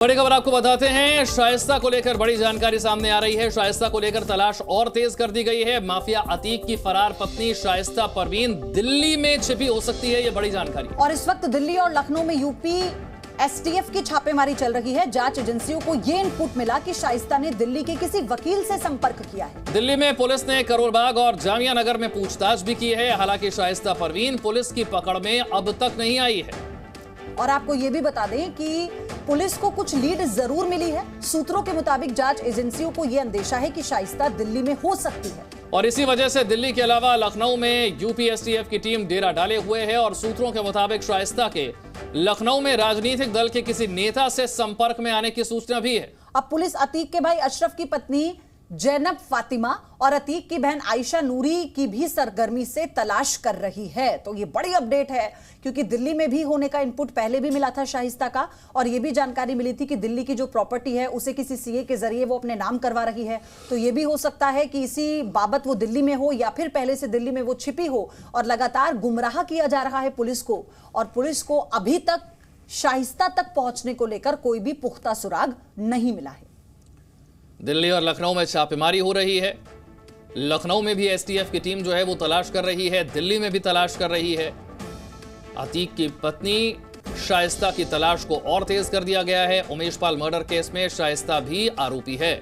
बड़ी खबर आपको बताते हैं, शाइस्ता को लेकर बड़ी जानकारी सामने आ रही है। शाइस्ता को लेकर तलाश और तेज कर दी गई है। माफिया अतीक की फरार पत्नी शाइस्ता परवीन दिल्ली में छिपी हो सकती है, ये बड़ी जानकारी। और इस वक्त दिल्ली और लखनऊ में यूपी एसटीएफ की छापेमारी चल रही है। जांच एजेंसियों को ये इनपुट मिला कि शाइस्ता ने दिल्ली के किसी वकील से संपर्क किया है। दिल्ली में पुलिस ने करोल बाग और जामिया नगर में पूछताछ भी की है। हालांकि शाइस्ता परवीन पुलिस की पकड़ में अब तक नहीं आई है। और आपको ये भी बता दें कि पुलिस को कुछ लीड जरूर मिली है। सूत्रों के मुताबिक जांच एजेंसियों को यह अंदेशा है कि शाइस्ता दिल्ली में हो सकती है और इसी वजह से दिल्ली के अलावा लखनऊ में यूपी एसटीएफ की टीम डेरा डाले हुए है। और सूत्रों के मुताबिक शाइस्ता के लखनऊ में राजनीतिक दल के किसी नेता से संपर्क में आने की सूचना भी है। अब पुलिस अतीक के भाई अशरफ की पत्नी जैनब फातिमा और अतीक की बहन आयशा नूरी की भी सरगर्मी से तलाश कर रही है। तो ये बड़ी अपडेट है, क्योंकि दिल्ली में भी होने का इनपुट पहले भी मिला था शाइस्ता का। और ये भी जानकारी मिली थी कि दिल्ली की जो प्रॉपर्टी है उसे किसी सीए के जरिए वो अपने नाम करवा रही है। तो ये भी हो सकता है कि इसी बाबत वो दिल्ली में हो या फिर पहले से दिल्ली में वो छिपी हो। और लगातार गुमराह किया जा रहा है पुलिस को, और पुलिस को अभी तक शाइस्ता तक पहुंचने को लेकर कोई भी पुख्ता सुराग नहीं मिला है। दिल्ली और लखनऊ में छापेमारी हो रही है। लखनऊ में भी एसटीएफ की टीम जो है वो तलाश कर रही है, दिल्ली में भी तलाश कर रही है। अतीक की पत्नी शाइस्ता की तलाश को और तेज कर दिया गया है। उमेश पाल मर्डर केस में शाइस्ता भी आरोपी है।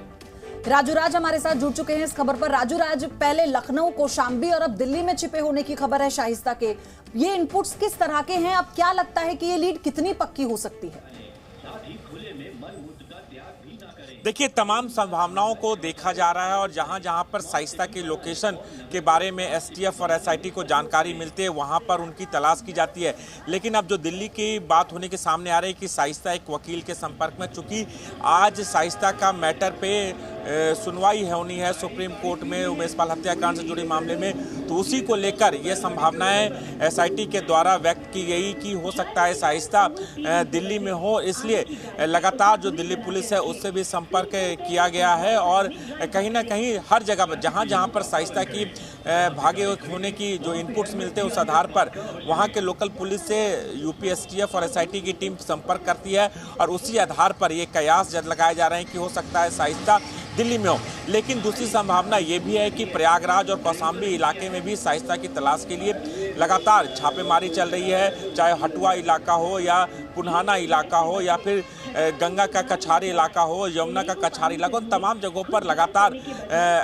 राजू राज हमारे साथ जुड़ चुके हैं इस खबर पर। राजू राज, पहले लखनऊ, कौशाम्बी और अब दिल्ली में छिपे होने की खबर है शाइस्ता के। ये इनपुट्स किस तरह के हैं? अब क्या लगता है कि ये लीड कितनी पक्की हो सकती है? देखिए, तमाम संभावनाओं को देखा जा रहा है और जहां जहां पर शाइस्ता के लोकेशन के बारे में एसटीएफ और एसआईटी को जानकारी मिलती है वहां पर उनकी तलाश की जाती है। लेकिन अब जो दिल्ली की बात होने के सामने आ रही है कि शाइस्ता एक वकील के संपर्क में, चूंकि आज शाइस्ता का मैटर पे सुनवाई होनी है सुप्रीम कोर्ट में उमेश पाल हत्याकांड से जुड़े मामले में, तो उसी को लेकर ये संभावनाएं एसआईटी के द्वारा व्यक्त की गई कि हो सकता है शाइस्ता दिल्ली में हो। इसलिए लगातार जो दिल्ली पुलिस है उससे भी संपर्क किया गया है और कहीं ना कहीं हर जगह जहां जहां पर शाइस्ता की भागे होने की जो इनपुट्स मिलते हैं उस आधार पर वहां के लोकल पुलिस से यूपी एसटीएफ और एसआईटी की टीम संपर्क करती है और उसी आधार पर ये कयास लगाए जा रहे हैं कि हो सकता है शाइस्ता दिल्ली में हो। लेकिन दूसरी संभावना ये भी है कि प्रयागराज और कौशाम्बी इलाके में भी शाइस्ता की तलाश के लिए लगातार छापेमारी चल रही है, चाहे हटुआ इलाका हो या पुन्हाना इलाका हो या फिर गंगा का कछारी इलाका हो, यमुना का कछारी इलाका, तमाम जगहों पर लगातार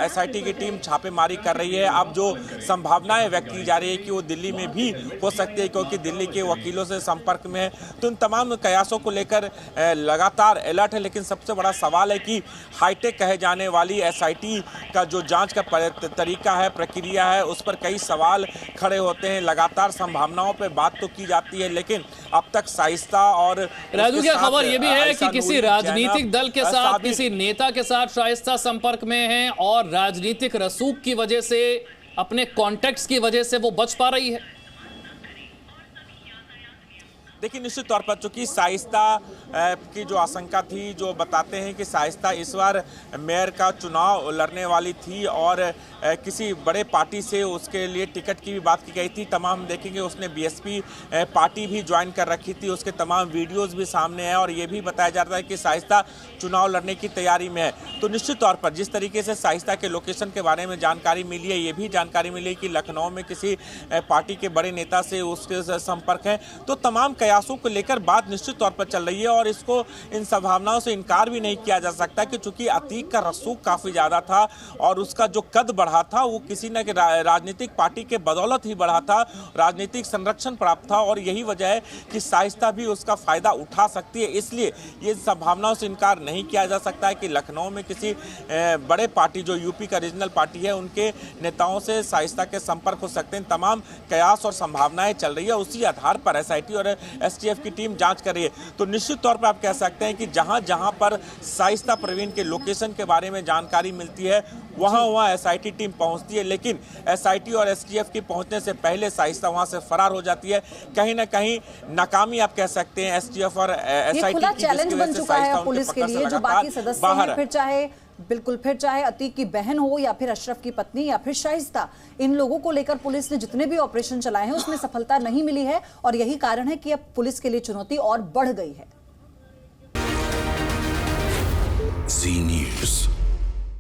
एसआईटी की टीम छापेमारी कर रही है। अब जो संभावनाएं व्यक्त की जा रही है कि वो दिल्ली में भी हो सकती है, क्योंकि दिल्ली के वकीलों से संपर्क में है, तो इन तमाम कयासों को लेकर लगातार अलर्ट है। लेकिन सबसे बड़ा सवाल है कि हाईटेक कहे जाने वाली एसआईटी का जो जांच का तरीका है, प्रक्रिया है, उस पर कई सवाल खड़े होते हैं। लगातार संभावनाओं पर बात तो की जाती है, लेकिन अब तक शाइस्ता और राजू क्या खबर ये भी है कि किसी राजनीतिक दल के साथ, किसी नेता के साथ शाइस्ता संपर्क में है और राजनीतिक रसूख की वजह से, अपने कॉन्टेक्ट्स की वजह से वो बच पा रही है। देखिए, निश्चित तौर पर चूंकि शाइस्ता की जो आशंका थी, जो बताते हैं कि शाइस्ता इस बार मेयर का चुनाव लड़ने वाली थी और किसी बड़े पार्टी से उसके लिए टिकट की भी बात की गई थी। तमाम देखेंगे उसने बीएसपी पार्टी भी ज्वाइन कर रखी थी, उसके तमाम वीडियोस भी सामने हैं और ये भी बताया जा रहा है कि शाइस्ता चुनाव लड़ने की तैयारी में है। तो निश्चित तौर पर जिस तरीके से शाइस्ता के लोकेशन के बारे में जानकारी मिली है, ये भी जानकारी मिली है कि लखनऊ में किसी पार्टी के बड़े नेता से उसके संपर्क है। तो तमाम कयासों को लेकर बात निश्चित तौर पर चल रही है और इसको, इन संभावनाओं से इनकार भी नहीं किया जा सकता कि चूंकि अतीक का रसूख काफी ज्यादा था और उसका जो कद बढ़ा था वो किसी न राजनीतिक पार्टी के बदौलत ही बढ़ा था, राजनीतिक संरक्षण प्राप्त था और यही वजह है कि शाइस्ता भी उसका फायदा उठा सकती है। इसलिए ये संभावनाओं से इनकार नहीं किया जा सकता है कि लखनऊ में किसी बड़े पार्टी जो यूपी का रीजनल पार्टी है उनके नेताओं से शाइस्ता के संपर्क हो सकते हैं। तमाम कयास और संभावनाएं चल रही है, उसी आधार पर एसआईटी और एसटीएफ की टीम जांच कर रही है। तो निश्चित तौर पर आप कह सकते हैं कि जहां जहां पर शाइस्ता परवीन के लोकेशन के बारे में जानकारी मिलती है वहां एसआईटी टीम पहुंचती है, लेकिन एसआईटी और एसटीएफ की पहुंचने से पहले शाइस्ता वहां से फरार हो जाती है। कहीं ना कहीं नाकामी आप कह सकते हैं एसटीएफ और एसआईटी की, चैलेंज बन चुका है पुलिस के लिए। जो बाकी सदस्य हैं, फिर चाहे अतीक की बहन हो या फिर अशरफ की पत्नी या फिर शाइस्ता, इन लोगों को लेकर पुलिस ने जितने भी ऑपरेशन चलाए हैं उसमें सफलता नहीं मिली है और यही कारण है कि अब पुलिस के लिए चुनौती और बढ़ गई है। Z News.